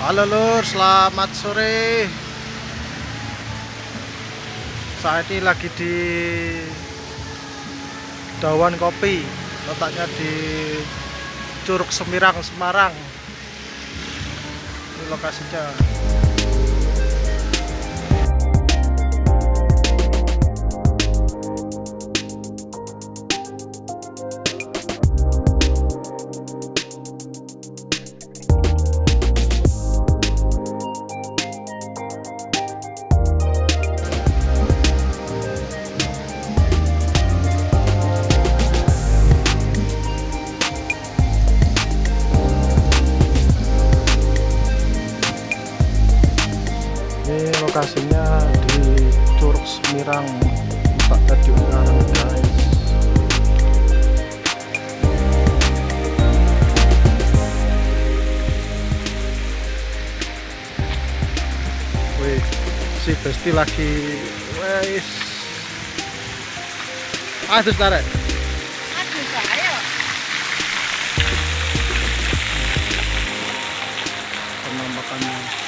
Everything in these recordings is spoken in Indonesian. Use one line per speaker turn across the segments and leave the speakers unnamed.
Halo Lur, selamat sore. Saat ini lagi di Dawan Kopi, letaknya di Curug Semirang, Semarang. Ini lokasinya. Ini lokasinya di Curug Semirang, tempatnya di Ungaran, guys. Wih, si Besti lagi wes. Aduh, tarik.
Aduh, saya.
Penampakannya.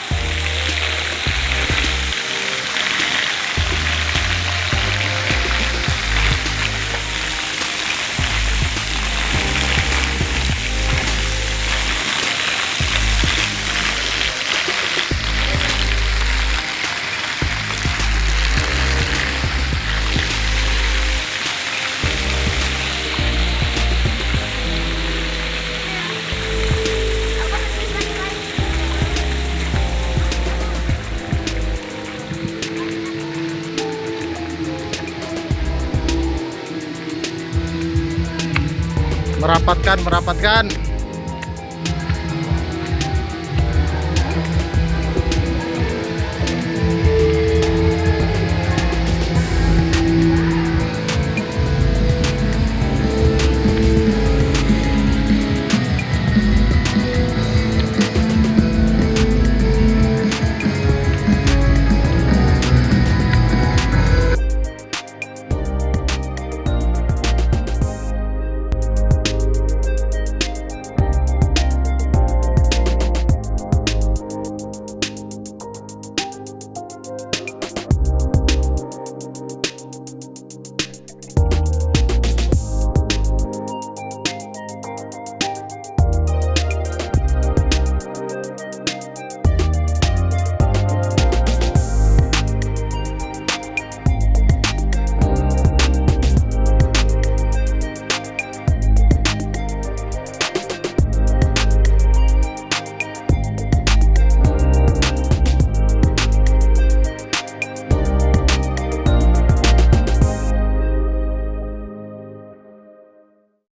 Merapatkan